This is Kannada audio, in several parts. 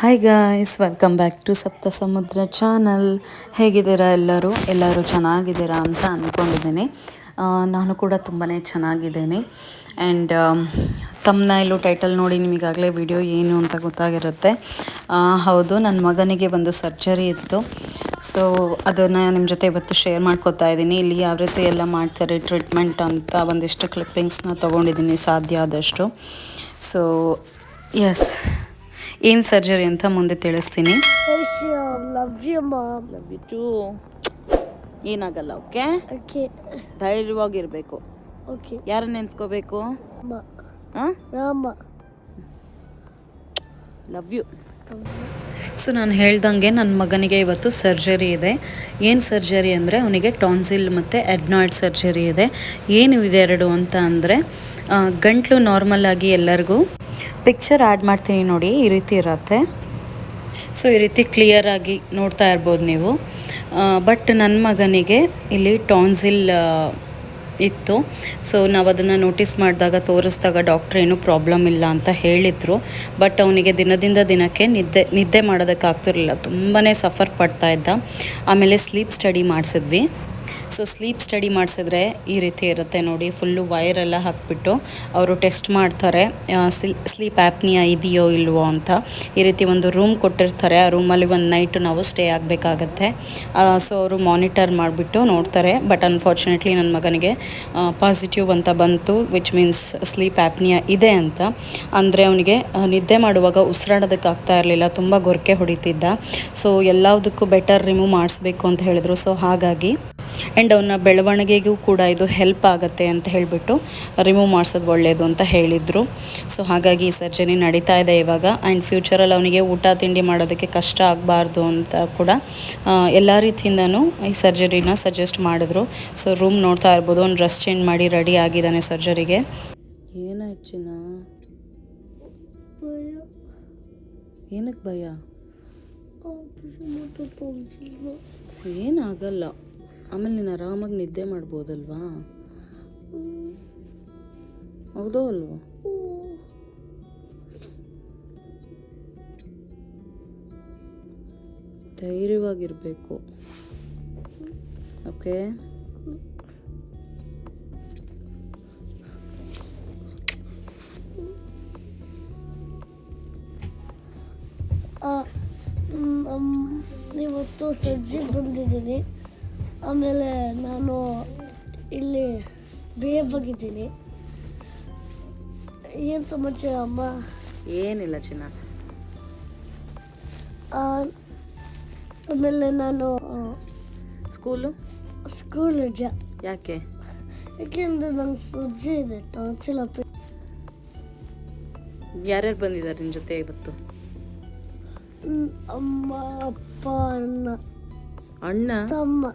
Hi guys, welcome back to Sapta Samudra channel. ಹೇಗಿದ್ದೀರಾ ಎಲ್ಲರೂ ಚೆನ್ನಾಗಿದ್ದೀರಾ ಅಂತ ಅಂದ್ಕೊಂಡಿದ್ದೀನಿ. ನಾನು ಕೂಡ ತುಂಬಾ ಚೆನ್ನಾಗಿದ್ದೀನಿ. ಆ್ಯಂಡ್ ತಮ್ನೈಲು ಟೈಟಲ್ ನೋಡಿ ನಿಮಗಾಗಲೇ ವಿಡಿಯೋ ಏನು ಅಂತ ಗೊತ್ತಾಗಿರುತ್ತೆ. ಹೌದು, ನನ್ನ ಮಗನಿಗೆ ಒಂದು ಸರ್ಜರಿ ಇತ್ತು. ಸೊ ಅದನ್ನು ನಿಮ್ಮ ಜೊತೆ ಇವತ್ತು ಶೇರ್ ಮಾಡ್ಕೊತಾ ಇದ್ದೀನಿ. ಇಲ್ಲಿ ಯಾವ ರೀತಿ ಎಲ್ಲ ಮಾಡ್ತಾರೆ ಟ್ರೀಟ್ಮೆಂಟ್ ಅಂತ ಒಂದಿಷ್ಟು ಕ್ಲಿಪ್ಪಿಂಗ್ಸ್ನ ತೊಗೊಂಡಿದ್ದೀನಿ ಸಾಧ್ಯ ಆದಷ್ಟು. ಸೊ ಎಸ್, ಏನು ಸರ್ಜರಿ ಅಂತ ಮುಂದೆ ತಿಳಿಸ್ತೀನಿ. Love you too. ಏನಾಗಲ್ಲ, ಓಕೆ? ಧೈರ್ಯವಾಗಿರಬೇಕು. ಓಕೆ. ಯಾರನ್ನ ನೆನೆಸ್ಕೋಬೇಕು? Love you. ಸೊ ನಾನು ಹೇಳ್ದಂಗೆ ನನ್ನ ಮಗನಿಗೆ ಇವತ್ತು ಸರ್ಜರಿ ಇದೆ. ಏನು ಸರ್ಜರಿ ಅಂದರೆ ಅವನಿಗೆ ಟಾನ್ಸಿಲ್ ಮತ್ತು ಎಡ್ನಾಯ್ಡ್ ಸರ್ಜರಿ ಇದೆ. ಏನು ಇದೆರಡು ಅಂತ ಅಂದರೆ, ಗಂಟ್ಲು ನಾರ್ಮಲ್ ಆಗಿ ಎಲ್ಲರಿಗೂ ಪಿಕ್ಚರ್ ಆ್ಯಡ್ ಮಾಡ್ತೀನಿ ನೋಡಿ, ಈ ರೀತಿ ಇರುತ್ತೆ. ಸೊ ಈ ರೀತಿ ಕ್ಲಿಯರಾಗಿ ನೋಡ್ತಾ ಇರ್ಬೋದು ನೀವು. ಬಟ್ ನನ್ನ ಮಗನಿಗೆ ಇಲ್ಲಿ ಟಾನ್ಸಿಲ್ ಇತ್ತು. ಸೊ ನಾವು ಅದನ್ನು ನೋಟಿಸ್ ಮಾಡಿದಾಗ, ತೋರಿಸಿದಾಗ ಡಾಕ್ಟ್ರ್ ಏನೂ ಪ್ರಾಬ್ಲಮ್ ಇಲ್ಲ ಅಂತ ಹೇಳಿದರು. ಬಟ್ ಅವನಿಗೆ ದಿನದಿಂದ ದಿನಕ್ಕೆ ನಿದ್ದೆ ಮಾಡೋದಕ್ಕಾಗ್ತಿರಲಿಲ್ಲ, ತುಂಬಾ ಸಫರ್ ಪಡ್ತಾ ಇದ್ದ. ಆಮೇಲೆ ಸ್ಲೀಪ್ ಸ್ಟಡಿ ಮಾಡಿಸಿದ್ವಿ. ಸೊ ಸ್ಲೀಪ್ ಸ್ಟಡಿ ಮಾಡಿಸಿದ್ರೆ ಈ ರೀತಿ ಇರುತ್ತೆ ನೋಡಿ, ಫುಲ್ಲು ವೈರೆಲ್ಲ ಹಾಕಿಬಿಟ್ಟು ಅವರು ಟೆಸ್ಟ್ ಮಾಡ್ತಾರೆ ಸ್ಲೀಪ್ ಆ್ಯಪ್ನಿಯಾ ಇದೆಯೋ ಇಲ್ವೋ ಅಂತ. ಈ ರೀತಿ ಒಂದು ರೂಮ್ ಕೊಟ್ಟಿರ್ತಾರೆ, ಆ ರೂಮಲ್ಲಿ ಒಂದು ನೈಟು ನಾವು ಸ್ಟೇ ಆಗಬೇಕಾಗತ್ತೆ. ಸೊ ಅವರು ಮಾನಿಟರ್ ಮಾಡಿಬಿಟ್ಟು ನೋಡ್ತಾರೆ. ಬಟ್ ಅನ್ಫಾರ್ಚುನೇಟ್ಲಿ ನನ್ನ ಮಗನಿಗೆ ಪಾಸಿಟಿವ್ ಅಂತ ಬಂತು, ವಿಚ್ ಮೀನ್ಸ್ ಸ್ಲೀಪ್ ಆ್ಯಪ್ನಿಯಾ ಇದೆ ಅಂತ. ಅಂದರೆ ಅವನಿಗೆ ನಿದ್ದೆ ಮಾಡುವಾಗ ಉಸಿರಾಡೋದಕ್ಕೆ ಆಗ್ತಾ ಇರಲಿಲ್ಲ, ತುಂಬ ಗೊರಕೆ ಹೊಡಿತಿದ್ದ. ಸೊ ಎಲ್ಲದಕ್ಕೂ ಬೆಟರ್ ರಿಮೂವ್ ಮಾಡಿಸ್ಬೇಕು ಅಂತ ಹೇಳಿದ್ರು. ಸೊ ಹಾಗಾಗಿ ಆ್ಯಂಡ್ ಅವನ ಬೆಳವಣಿಗೆಗೂ ಕೂಡ ಇದು ಹೆಲ್ಪ್ ಆಗುತ್ತೆ ಅಂತ ಹೇಳಿಬಿಟ್ಟು ರಿಮೂವ್ ಮಾಡಿಸೋದು ಒಳ್ಳೆಯದು ಅಂತ ಹೇಳಿದರು. ಸೊ ಹಾಗಾಗಿ ಈ ಸರ್ಜರಿ ನಡೀತಾ ಇದೆ ಇವಾಗ. ಆ್ಯಂಡ್ ಫ್ಯೂಚರಲ್ಲಿ ಅವನಿಗೆ ಊಟ ತಿಂಡಿ ಮಾಡೋದಕ್ಕೆ ಕಷ್ಟ ಆಗಬಾರ್ದು ಅಂತ ಕೂಡ ಎಲ್ಲ ರೀತಿಯಿಂದನೂ ಈ ಸರ್ಜರಿನ ಸಜೆಸ್ಟ್ ಮಾಡಿದ್ರು. ಸೊ ರೂಮ್ ನೋಡ್ತಾ ಇರ್ಬೋದು, ಅವ್ನು ಡ್ರೆಸ್ ಚೇಂಜ್ ಮಾಡಿ ರೆಡಿ ಆಗಿದ್ದಾನೆ ಸರ್ಜರಿಗೆ. ಏನಾಯ್ತು ಚಿನ್ನ? ಏನಕ್ಕೆ ಭಯ? ಏನಾಗಲ್ಲ, ಆಮೇಲೆ ನೀನು ಆರಾಮಾಗಿ ನಿದ್ದೆ ಮಾಡ್ಬೋದಲ್ವಾ? ಹೌದೋ ಅಲ್ವಾ? ಧೈರ್ಯವಾಗಿರಬೇಕು, ಓಕೆ? ಇವತ್ತು ಸರ್ಜರಿಗೆ ಬಂದಿದ್ದೀನಿ. ಆಮೇಲೆ ನಾನು ಇಲ್ಲಿ ಬೇವಾಗಿದ್ದೀನಿ. ಏನು ಸಮಾಚಾರ ಅಮ್ಮ? ಏನಿಲ್ಲ ಚಿನ್ನ. ಆಮೇಲೆ ನಾನು ಸ್ಕೂಲ್ ರಜಾ. ಯಾಕೆ? ಯಾಕೆಂದರೆ ನಂಗೆ ಸರ್ಜರಿ ಇದೆ, ಟಾನ್ಸಿಲ್ ಆಪರೇಷನ್. ಯಾರ್ಯಾರು ಬಂದಿದ್ದಾರೆ ನಿನ್ನ ಜೊತೆ ಇವತ್ತು? ಅಮ್ಮ, ಅಪ್ಪ, ಅಣ್ಣ, ತಮ್ಮ.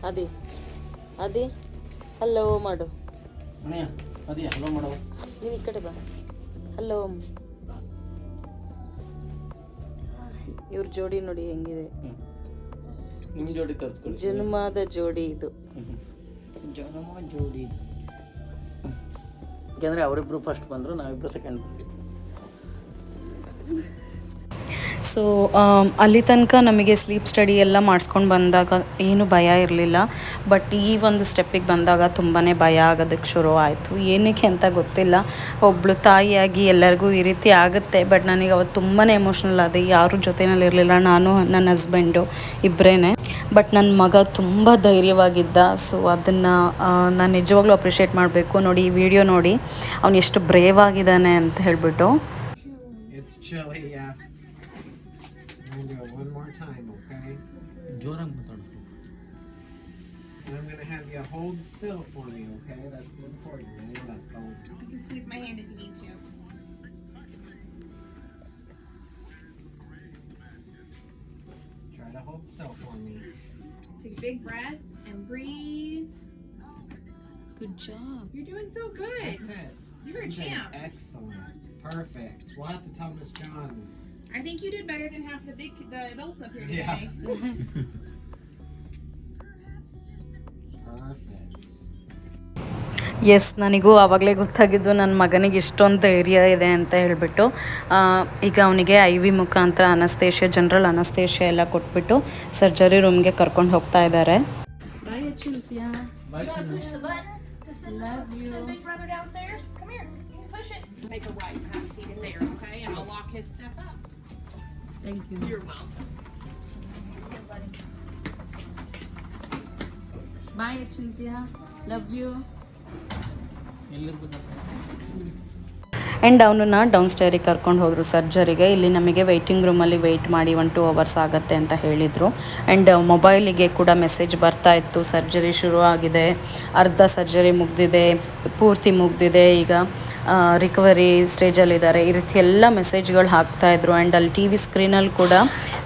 ಅದಿ ಹಲೋ ಮಾಡು. ನೀವು ಈ ಕಡೆ ಬಾ, ಹಲೋ. ಇವ್ರ ಜೋಡಿ ನೋಡಿ ಹೆಂಗಿದೆ, ಜನ್ಮದ ಜೋಡಿ ಇದು. ಯಾಕೆಂದರೆ ಅವರಿಬ್ಬರು ಫಸ್ಟ್ ಬಂದರು, ನಾವಿಬ್ಬರು ಸೆಕೆಂಡ್ ಬಂದ್ವಿ. ಸೊ ಅಲ್ಲಿ ತನಕ ನಮಗೆ ಸ್ಲೀಪ್ ಸ್ಟಡಿ ಎಲ್ಲ ಮಾಡಿಸ್ಕೊಂಡು ಬಂದಾಗ ಏನು ಭಯ ಇರಲಿಲ್ಲ. ಬಟ್ ಈ ಒಂದು ಸ್ಟೆಪ್ಪಿಗೆ ಬಂದಾಗ ತುಂಬಾ ಭಯ ಆಗೋದಕ್ಕೆ ಶುರು ಆಯಿತು. ಏನಕ್ಕೆ ಅಂತ ಗೊತ್ತಿಲ್ಲ. ಒಬ್ಬಳು ತಾಯಿಯಾಗಿ ಎಲ್ಲರಿಗೂ ಈ ರೀತಿ ಆಗುತ್ತೆ. ಬಟ್ ನನಗೆ ಅವತ್ತು ತುಂಬಾ ಎಮೋಷ್ನಲ್ ಆದೆ. ಯಾರೂ ಜೊತೆಯಲ್ಲಿ ಇರಲಿಲ್ಲ, ನಾನು ನನ್ನ ಹಸ್ಬೆಂಡು ಇಬ್ಬರೇ. ಬಟ್ ನನ್ನ ಮಗ ತುಂಬ ಧೈರ್ಯವಾಗಿದ್ದ. ಸೊ ಅದನ್ನು ನಾನು ನಿಜವಾಗ್ಲೂ ಅಪ್ರಿಷಿಯೇಟ್ ಮಾಡಬೇಕು. ನೋಡಿ, ಈ ವಿಡಿಯೋ ನೋಡಿ ಅವನು ಎಷ್ಟು ಬ್ರೇವ್ ಆಗಿದ್ದಾನೆ ಅಂತ ಹೇಳಿಬಿಟ್ಟು. One more time, okay? ಜೋರಾಗಿ ಮಾತಾಡು. And I'm going to have you hold still for me, okay? That's important. I know that's cold. You can squeeze my hand if you need to. Try to hold still for me. Take a big breath and breathe. Good job. You're doing so good. That's it. You're a champ. Excellent. Perfect. We'll have to tell Miss Johns. I think you did better than half the adults up here today. Yeah. Perfect. Yes, ನನಗೂ ಆವಾಗಲೇ ಗೊತ್ತಾಗಿದ್ದು ನನ್ನ ಮಗನಿಗೆ ಇಷ್ಟೊಂದು ಧೈರ್ಯ ಇದೆ ಅಂತ ಹೇಳಿಬಿಟ್ಟು. ಈಗ ಅವನಿಗೆ IV ಮುಖಾಂತರ ಅನಸ್ತೇಷಿಯಾ, ಜನರಲ್ ಅನಸ್ತೇಷಿಯಾ ಎಲ್ಲ ಕೊಟ್ಬಿಟ್ಟು ಸರ್ಜರಿ ರೂಮ್ಗೆ ಕರ್ಕೊಂಡು ಹೋಗ್ತಾ ಇದ್ದಾರೆ. Push the button to send Big Brother downstairs. Come here. You can push it. Make a right and have a seat in there, okay? And I'll lock his stuff up. Thank you. You're welcome. Bye Chintya, love you. And ಅವನನ್ನ ಡೌನ್ ಸ್ಟೇರಿಗೆ ಕರ್ಕೊಂಡು ಹೋದರು ಸರ್ಜರಿಗೆ. ಇಲ್ಲಿ ನಮಗೆ ವೆಯ್ಟಿಂಗ್ ರೂಮಲ್ಲಿ ವೆಯ್ಟ್ ಮಾಡಿ 1-2 ಅವರ್ಸ್ ಆಗುತ್ತೆ ಅಂತ ಹೇಳಿದರು. ಆ್ಯಂಡ್ ಮೊಬೈಲಿಗೆ ಕೂಡ ಮೆಸೇಜ್ ಬರ್ತಾ ಇತ್ತು, ಸರ್ಜರಿ ಶುರು ಆಗಿದೆ, ಅರ್ಧ ಸರ್ಜರಿ ಮುಗ್ದಿದೆ, ಪೂರ್ತಿ ಮುಗ್ದಿದೆ, ಈಗ ರಿಕವರಿ ಸ್ಟೇಜಲ್ಲಿದ್ದಾರೆ, ಈ ರೀತಿ ಎಲ್ಲ ಮೆಸೇಜ್ಗಳು ಹಾಕ್ತಾಯಿದ್ರು. ಆ್ಯಂಡ್ ಅಲ್ಲಿ TV ಸ್ಕ್ರೀನಲ್ಲಿ ಕೂಡ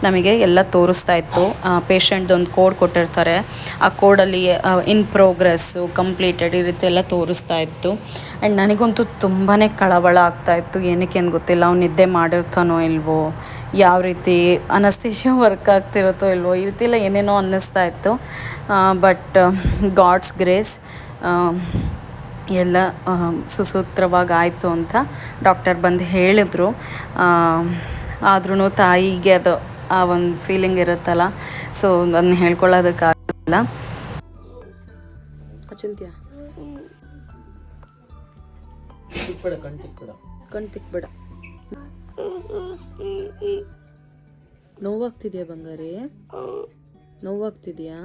ನಮಗೆ ಎಲ್ಲ ತೋರಿಸ್ತಾ ಇತ್ತು. ಪೇಷಂಟ್ದೊಂದು ಕೋಡ್ ಕೊಟ್ಟಿರ್ತಾರೆ, ಆ ಕೋಡಲ್ಲಿ ಇನ್ ಪ್ರೋಗ್ರೆಸ್ಸು, ಕಂಪ್ಲೀಟೆಡ್ ಈ ರೀತಿ ಎಲ್ಲ ತೋರಿಸ್ತಾ ಇತ್ತು. ಆ್ಯಂಡ್ ನನಗಂತೂ ತುಂಬಾ ಕಳವಳ ಆಗ್ತಾಯಿತ್ತು. ಏನಕ್ಕೆ ಅಂತ ಗೊತ್ತಿಲ್ಲ, ಅವ್ನು ನಿದ್ದೆ ಮಾಡಿರ್ತಾನೋ ಇಲ್ವೋ, ಯಾವ ರೀತಿ ಅನಸ್ತೇಷಿಯಾ ವರ್ಕ್ ಆಗ್ತಿರುತ್ತೋ ಇಲ್ವೋ, ಈ ರೀತಿ ಎಲ್ಲ ಏನೇನೋ ಅನ್ನಿಸ್ತಾ ಇತ್ತು. ಬಟ್ ಗಾಡ್ಸ್ ಗ್ರೇಸ್ ಎಲ್ಲ ಸುಸೂತ್ರವಾಗಿ ಆಯಿತು ಅಂತ ಡಾಕ್ಟರ್ ಬಂದು ಹೇಳಿದ್ರು. ಆದ್ರೂ ತಾಯಿಗೆ ಅದು ಆ ಒಂದು ಫೀಲಿಂಗ್ ಇರುತ್ತಲ್ಲ, ಸೊ ಅದನ್ನ ಹೇಳ್ಕೊಳ್ಳೋದಕ್ಕಾಗಲ್ಲ. ಅಚಿಂತ್ಯ ತಿಕ್ಬೇಡ, ಕಣ್ ತಿಕ್ಬೇಡ. ಕಣ್ ತಿಕ್ಬೇಡ. ನೋವಾಗ್ತಿದ್ಯಾ ಬಂಗಾರಿ? ನೋವಾಗ್ತಿದ್ಯಾ?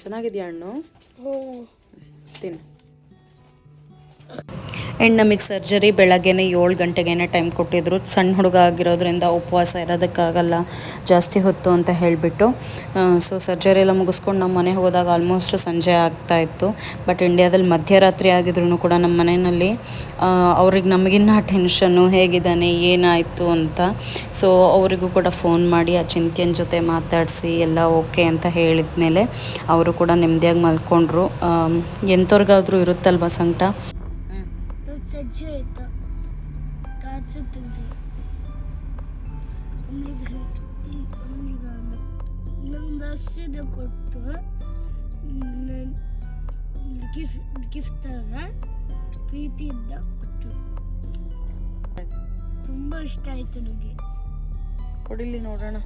ಚೆನ್ನಾಗಿದೆಯಾ ಹಣ್ಣು? ತಿನ್ನು. ಆ್ಯಂಡ್ ನಮಗೆ ಸರ್ಜರಿ ಬೆಳಗ್ಗೆನೇ 7 ಗಂಟೆಗೇ ಟೈಮ್ ಕೊಟ್ಟಿದ್ರು. ಸಣ್ಣ ಹುಡುಗ ಆಗಿರೋದ್ರಿಂದ ಉಪವಾಸ ಇರೋದಕ್ಕಾಗಲ್ಲ ಜಾಸ್ತಿ ಹೊತ್ತು ಅಂತ ಹೇಳಿಬಿಟ್ಟು. ಸೊ ಸರ್ಜರಿ ಎಲ್ಲ ಮುಗಿಸ್ಕೊಂಡು ನಮ್ಮ ಮನೆಗೆ ಹೋದಾಗ ಆಲ್ಮೋಸ್ಟ್ ಸಂಜೆ ಆಗ್ತಾಯಿತ್ತು. ಬಟ್ ಇಂಡಿಯಾದಲ್ಲಿ ಮಧ್ಯರಾತ್ರಿ ಆಗಿದ್ರೂ ಕೂಡ ನಮ್ಮ ಮನೆಯಲ್ಲಿ ಅವ್ರಿಗೆ ನಮಗಿನ್ನ ಟೆನ್ಷನ್ನು, ಹೇಗಿದ್ದಾನೆ, ಏನಾಯಿತು ಅಂತ. ಸೊ ಅವರಿಗೂ ಕೂಡ ಫೋನ್ ಮಾಡಿ ಆ ಚಿಂತ್ಯನ ಜೊತೆ ಮಾತಾಡಿಸಿ ಎಲ್ಲ ಓಕೆ ಅಂತ ಹೇಳಿದ ಮೇಲೆ ಅವರು ಕೂಡ ನೆಮ್ಮದಿಯಾಗಿ ಮಲ್ಕೊಂಡ್ರು. ಎಂಥವ್ರಿಗಾದ್ರೂ ಇರುತ್ತಲ್ವ ಸಂಕಟ. ಸಜ್ಜೆ ಆಯ್ತಾ ಕಾಣಿಸುತ್ತಿದ್ದೆ ನಮ್ದು ಹಸಿದ ಕೊಟ್ಟು ಗಿಫ್ಟ್ ಪ್ರೀತಿಯಿಂದ ಕೊಟ್ಟು ತುಂಬ ಇಷ್ಟ ಆಯಿತು ನನಗೆ. ಕೊಡಿಲಿ ನೋಡೋಣ.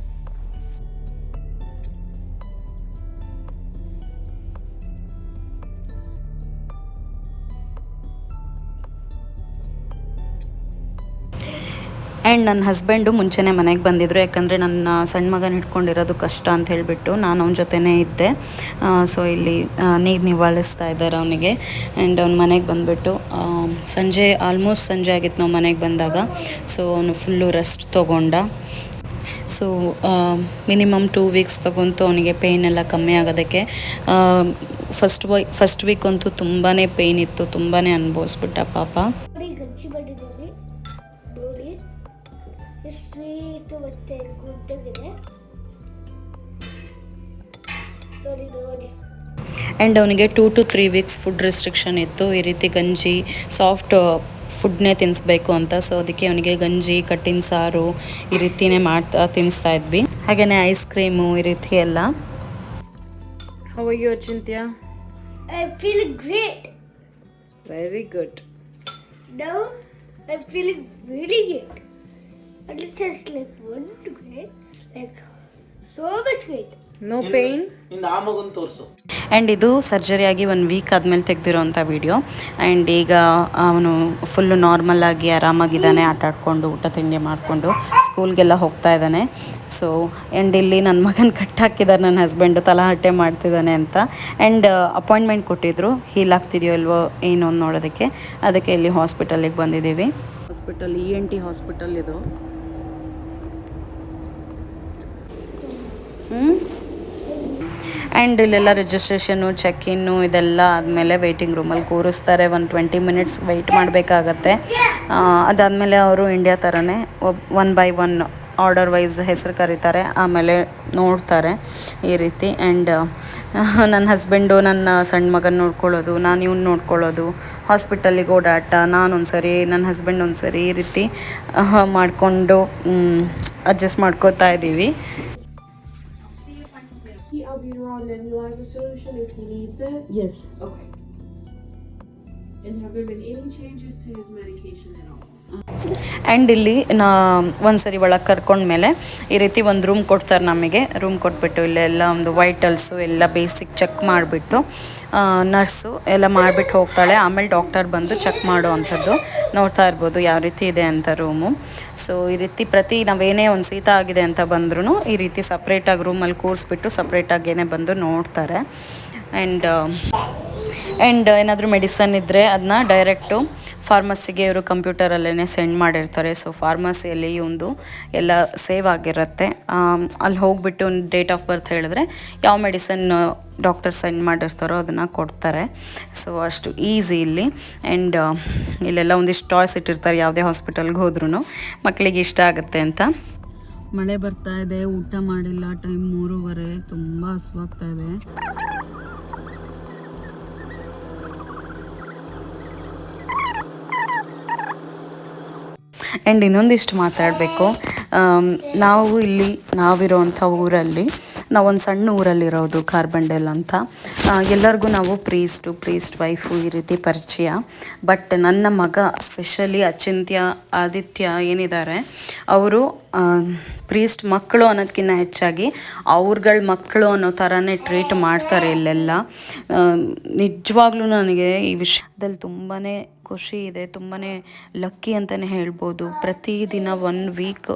ಆ್ಯಂಡ್ ನನ್ನ ಹಸ್ಬೆಂಡು ಮುಂಚೆನೇ ಮನೆಗೆ ಬಂದಿದ್ದರು, ಯಾಕಂದರೆ ನನ್ನ ಸಣ್ಣ ಮಗನ ಹಿಡ್ಕೊಂಡಿರೋದು ಕಷ್ಟ ಅಂತ ಹೇಳಿಬಿಟ್ಟು ನಾನು ಅವನ ಜೊತೆನೇ ಇದ್ದೆ. ಸೊ ಇಲ್ಲಿ ನೀರು ನಿವಾಳಿಸ್ತಾ ಇದ್ದಾರೆ ಅವನಿಗೆ. ಆ್ಯಂಡ್ ಅವ್ನ ಮನೆಗೆ ಬಂದುಬಿಟ್ಟು ಸಂಜೆ ಆಗಿತ್ತು ನಾವು ಮನೆಗೆ ಬಂದಾಗ. ಸೊ ಅವನು ಫುಲ್ಲು ರೆಸ್ಟ್ ತೊಗೊಂಡ. ಸೊ ಮಿನಿಮಮ್ 2 ವೀಕ್ಸ್ ತೊಗೊಂತು ಅವನಿಗೆ ಪೇಯ್ನ್ ಎಲ್ಲ ಕಮ್ಮಿ ಆಗೋದಕ್ಕೆ. ಫಸ್ಟ್ ವೀಕ್ ಅಂತೂ ತುಂಬಾ ಪೇಯ್ನ್ ಇತ್ತು, ತುಂಬಾ ಅನುಭವಿಸ್ಬಿಟ್ಟ ಪಾಪ. ಗಜ್ಜಿ ಮಾಡಿದ್ದೀವಿ ನೋಡಿ, ಸ್ವೀಟ್ ಮತ್ತೆ ಗುಡ್ಡಗಿದೆ ನೋಡಿ ನೋಡಿ. ಆ್ಯಂಡ್ ಅವನಿಗೆ 2 to 3 ವೀಕ್ಸ್ ಫುಡ್ ರೆಸ್ಟ್ರಿಕ್ಷನ್ ಇತ್ತು. ಈ ರೀತಿ ಗಂಜಿ, ಸಾಫ್ಟ್ ಫುಡ್ನೇ ತಿನ್ನಿಸ್ಬೇಕು ಅಂತ. ಸೊ ಅದಕ್ಕೆ ಅವನಿಗೆ ಗಂಜಿ, ಕಟ್ಟಿನ ಸಾರು ಈ ರೀತಿನೇ ತಿನ್ನಿಸ್ತಾ ಇದ್ವಿ. ಹಾಗೆಯೇ ಐಸ್ ಕ್ರೀಮು ಈ ರೀತಿ ಎಲ್ಲ. How are you Achintya? I feel great. Very good. Now I'm feeling really good. And it's just like one great, like so much great. No pain. ಇಂದ ಆ ಮಗುನ ತೋರಿಸು. ಆ್ಯಂಡ್ ಇದು ಸರ್ಜರಿ ಆಗಿ 1 ವೀಕ್ ಆದಮೇಲೆ ತೆಗೆದಿರೋಂಥ ವಿಡಿಯೋ. ಆ್ಯಂಡ್ ಈಗ ಅವನು ಫುಲ್ಲು ನಾರ್ಮಲಾಗಿ ಆರಾಮಾಗಿದ್ದಾನೆ, ಆಟ ಆಡಿಕೊಂಡು ಊಟ ತಿಂಡಿ ಮಾಡಿಕೊಂಡು ಸ್ಕೂಲ್ಗೆಲ್ಲ ಹೋಗ್ತಾ ಇದ್ದಾನೆ. ಸೊ ಆ್ಯಂಡ್ ಇಲ್ಲಿ ನನ್ನ ಮಗನ ಕಟ್ಟಾಕಿದ್ದಾರೆ ನನ್ನ ಹಸ್ಬೆಂಡು, ತಲಹರಟೆ ಮಾಡ್ತಿದ್ದಾನೆ ಅಂತ. ಆ್ಯಂಡ್ ಅಪಾಯಿಂಟ್ಮೆಂಟ್ ಕೊಟ್ಟಿದ್ದರು, ಹೀಲ್ ಆಗ್ತಿದೆಯೋ ಇಲ್ವೋ ಏನು ಅಂತ ನೋಡೋದಕ್ಕೆ. ಅದಕ್ಕೆ ಇಲ್ಲಿ ಹಾಸ್ಪಿಟಲಿಗೆ ಬಂದಿದ್ದೀವಿ. ಹಾಸ್ಪಿಟಲ್ ENT ಹಾಸ್ಪಿಟಲ್ ಇದು. ಆ್ಯಂಡ್ ಇಲ್ಲೆಲ್ಲ ರಿಜಿಸ್ಟ್ರೇಷನ್ನು, ಚೆಕ್-ಇನ್ನು ಇದೆಲ್ಲ ಆದಮೇಲೆ ವೆಯ್ಟಿಂಗ್ ರೂಮಲ್ಲಿ ಕೂರಿಸ್ತಾರೆ. 20 ಮಿನಿಟ್ಸ್ ವೆಯ್ಟ್ ಮಾಡಬೇಕಾಗತ್ತೆ. ಅದಾದಮೇಲೆ ಅವರು ಇಂಡಿಯಾ ಥರನೇ 1 by 1 ಆರ್ಡರ್ ವೈಸ್ ಹೆಸರು ಕರೀತಾರೆ, ಆಮೇಲೆ ನೋಡ್ತಾರೆ ಈ ರೀತಿ. ಆ್ಯಂಡ್ ನನ್ನ ಹಸ್ಬೆಂಡು ನನ್ನ ಸಣ್ಣ ಮಗನ ನೋಡ್ಕೊಳ್ಳೋದು, ನಾನು ಇವ್ನ ನೋಡ್ಕೊಳ್ಳೋದು, ಹಾಸ್ಪಿಟಲ್ಲಿಗೆ ಓಡಾಟ, ನಾನೊಂದು ಸರಿ ನನ್ನ ಹಸ್ಬೆಂಡ್ ಒಂದು ಸರಿ ಈ ರೀತಿ ಮಾಡಿಕೊಂಡು ಅಡ್ಜಸ್ಟ್ ಮಾಡ್ಕೋತಾ ಇದ್ದೀವಿ. Albuterol nebulizer solution if he needs it. Yes. Okay. And have there been any changes to his medication at all? And ಇಲ್ಲಿ ಒಂದು ಸರಿ ಒಳಗೆ ಕರ್ಕೊಂಡ್ಮೇಲೆ ಈ ರೀತಿ ಒಂದು ರೂಮ್ ಕೊಡ್ತಾರೆ ನಮಗೆ. ರೂಮ್ ಕೊಟ್ಬಿಟ್ಟು ಇಲ್ಲೆಲ್ಲ ಒಂದು ವೈಟಲ್ಸು ಎಲ್ಲ ಬೇಸಿಕ್ ಚೆಕ್ ಮಾಡಿಬಿಟ್ಟು ನರ್ಸು ಎಲ್ಲ ಮಾಡಿಬಿಟ್ಟು ಹೋಗ್ತಾಳೆ. ಆಮೇಲೆ ಡಾಕ್ಟರ್ ಬಂದು ಚೆಕ್ ಮಾಡೋ ಅಂಥದ್ದು ನೋಡ್ತಾ ಇರ್ಬೋದು ಯಾವ ರೀತಿ ಇದೆ ಅಂತ ರೂಮು. ಸೊ ಈ ರೀತಿ ನಾವೇನೇ ಒಂದು ಶೀತ ಆಗಿದೆ ಅಂತ ಬಂದ್ರೂ ಈ ರೀತಿ ಸಪ್ರೇಟಾಗಿ ರೂಮಲ್ಲಿ ಕೂರಿಸ್ಬಿಟ್ಟು ಸಪ್ರೇಟಾಗೇನೆ ಬಂದು ನೋಡ್ತಾರೆ. ಆ್ಯಂಡ್ ಏನಾದರೂ ಮೆಡಿಸನ್ ಇದ್ದರೆ ಅದನ್ನ ಡೈರೆಕ್ಟು ಫಾರ್ಮಸಿಗೆ ಇವರು ಕಂಪ್ಯೂಟರಲ್ಲೇ ಸೆಂಡ್ ಮಾಡಿರ್ತಾರೆ. ಸೊ ಫಾರ್ಮಸಿಯಲ್ಲಿ ಒಂದು ಎಲ್ಲ ಸೇವ್ ಆಗಿರುತ್ತೆ. ಅಲ್ಲಿ ಹೋಗಿಬಿಟ್ಟು ಒಂದು ಡೇಟ್ ಆಫ್ ಬರ್ತ್ ಹೇಳಿದ್ರೆ ಯಾವ ಮೆಡಿಸನ್ ಡಾಕ್ಟರ್ ಸೆಂಡ್ ಮಾಡಿರ್ತಾರೋ ಅದನ್ನು ಕೊಡ್ತಾರೆ. ಸೊ ಅಷ್ಟು ಈಸಿ ಇಲ್ಲಿ. ಆ್ಯಂಡ್ ಇಲ್ಲೆಲ್ಲ ಒಂದಿಷ್ಟು ಟಾಯ್ಸ್ ಇಟ್ಟಿರ್ತಾರೆ ಯಾವುದೇ ಹಾಸ್ಪಿಟಲ್ಗೆ ಹೋದ್ರೂ ಮಕ್ಕಳಿಗೆ ಇಷ್ಟ ಆಗುತ್ತೆ ಅಂತ. ಮಳೆ ಬರ್ತಾ ಇದೆ, ಊಟ ಮಾಡಿಲ್ಲ, ಟೈಮ್ 3:30, ತುಂಬ ಹಸುವಾಗ್ತಾ ಇದೆ. ಆ್ಯಂಡ್ ಇನ್ನೊಂದಿಷ್ಟು ಮಾತಾಡಬೇಕು. ನಾವಿರೋವಂಥ ಊರಲ್ಲಿ ನಾವೊಂದು ಸಣ್ಣ ಊರಲ್ಲಿರೋದು ಕಾರ್ಬಂಡೆಲ್ ಅಂತ. ಎಲ್ಲರಿಗೂ ನಾವು ಪ್ರೀಸ್ಟ್ ವೈಫು ಈ ರೀತಿ ಪರಿಚಯ. ಬಟ್ ನನ್ನ ಮಗ ಸ್ಪೆಷಲಿ ಅಚಿಂತ್ಯ, ಆದಿತ್ಯ ಏನಿದ್ದಾರೆ ಅವರು ಪ್ರೀಸ್ಟ್ ಮಕ್ಕಳು ಅನ್ನೋದಕ್ಕಿಂತ ಹೆಚ್ಚಾಗಿ ಅವ್ರಗಳ ಮಕ್ಕಳು ಅನ್ನೋ ಥರನೇ ಟ್ರೀಟ್ ಮಾಡ್ತಾರೆ ಇಲ್ಲೆಲ್ಲ. ನಿಜವಾಗ್ಲೂ ನನಗೆ ಈ ವಿಷಯದಲ್ಲಿ ತುಂಬಾ ಖುಷಿ ಇದೆ, ತುಂಬಾ ಲಕ್ಕಿ ಅಂತಲೇ ಹೇಳ್ಬೋದು. ಪ್ರತಿದಿನ 1 ವೀಕ್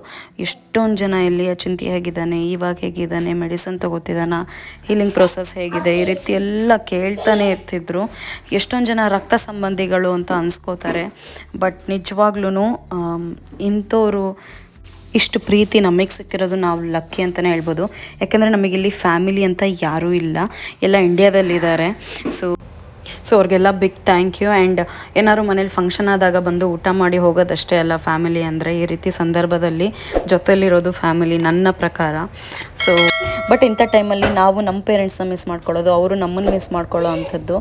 ಎಷ್ಟೊಂದು ಜನ ಇಲ್ಲಿ ಅಚಿಂತ್ಯ ಹೇಗಿದ್ದಾನೆ, ಇವಾಗ ಹೇಗಿದ್ದಾನೆ, ಮೆಡಿಸನ್ ತೊಗೋತಿದ್ದಾನ, ಹೀಲಿಂಗ್ ಪ್ರೊಸೆಸ್ ಹೇಗಿದೆ, ಈ ರೀತಿ ಎಲ್ಲ ಕೇಳ್ತಾನೆ ಇರ್ತಿದ್ರು. ಎಷ್ಟೊಂದು ಜನ ರಕ್ತ ಸಂಬಂಧಿಗಳು ಅಂತ ಅನ್ಸ್ಕೋತಾರೆ. ಬಟ್ ನಿಜವಾಗ್ಲೂ ಇಂಥವ್ರು ಇಷ್ಟು ಪ್ರೀತಿ ನಮಗೆ ಸಿಕ್ಕಿರೋದು ನಾವು ಲಕ್ಕಿ ಅಂತಲೇ ಹೇಳ್ಬೋದು. ಯಾಕೆಂದರೆ ನಮಗಿಲ್ಲಿ ಫ್ಯಾಮಿಲಿ ಅಂತ ಯಾರೂ ಇಲ್ಲ, ಎಲ್ಲ ಇಂಡಿಯಾದಲ್ಲಿದ್ದಾರೆ. ಸೊ ಅವ್ರಿಗೆಲ್ಲ ಬಿಗ್ ಥ್ಯಾಂಕ್ ಯು. ಆ್ಯಂಡ್ ಏನಾದ್ರು ಮನೇಲಿ ಫಂಕ್ಷನ್ ಆದಾಗ ಬಂದು ಊಟ ಮಾಡಿ ಹೋಗೋದಷ್ಟೇ ಅಲ್ಲ ಫ್ಯಾಮಿಲಿ ಅಂದರೆ. ಈ ರೀತಿ ಸಂದರ್ಭದಲ್ಲಿ ಜೊತೆಲಿರೋದು ಫ್ಯಾಮಿಲಿ ನನ್ನ ಪ್ರಕಾರ. ಸೊ ಬಟ್ ಇಂಥ ಟೈಮಲ್ಲಿ ನಾವು ನಮ್ಮ ಪೇರೆಂಟ್ಸ್ನ ಮಿಸ್ ಮಾಡ್ಕೊಳ್ಳೋದು, ಅವರು ನಮ್ಮನ್ನು ಮಿಸ್ ಮಾಡ್ಕೊಳ್ಳೋ ಅಂಥದ್ದು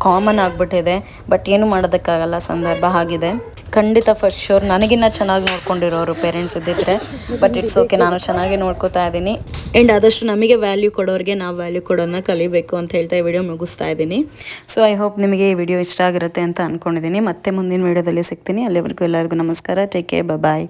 ಕಾಮನ್ ಆಗಿಬಿಟ್ಟಿದೆ. ಬಟ್ ಏನು ಮಾಡೋದಕ್ಕಾಗಲ್ಲ, ಸಂದರ್ಭ ಆಗಿದೆ. ಖಂಡಿತ ಫಸ್ಟ್ ಶೋರ್ ನನಗಿನ್ನ ಚೆನ್ನಾಗಿ ನೋಡ್ಕೊಂಡಿರೋರು ಪೇರೆಂಟ್ಸ್ ಇದ್ದಿದ್ರೆ. ಬಟ್ ಇಟ್ಸ್ ಓಕೆ, ನಾನು ಚೆನ್ನಾಗಿ ನೋಡ್ಕೋತಾ ಇದ್ದೀನಿ. ಆ್ಯಂಡ್ ಆದಷ್ಟು ನಮಗೆ ವ್ಯಾಲ್ಯೂ ಕೊಡೋರಿಗೆ ನಾವು ವ್ಯಾಲ್ಯೂ ಕೊಡೋದನ್ನ ಕಲಿಬೇಕು ಅಂತ ಹೇಳ್ತಾ ಈ ವಿಡಿಯೋ ಮುಗಿಸ್ತಾ ಇದ್ದೀನಿ. ಸೊ ಐ ಹೋಪ್ ನಿಮಗೆ ಈ ವಿಡಿಯೋ ಇಷ್ಟ ಆಗಿರುತ್ತೆ ಅಂತ ಅಂದ್ಕೊಂಡಿದ್ದೀನಿ. ಮತ್ತೆ ಮುಂದಿನ ವಿಡಿಯೋದಲ್ಲಿ ಸಿಗ್ತೀನಿ. ಅಲ್ಲಿವರೆಗೂ ಎಲ್ಲರಿಗೂ ನಮಸ್ಕಾರ. ಟೇಕ್ ಕೇರ್, ಬಾಯ್.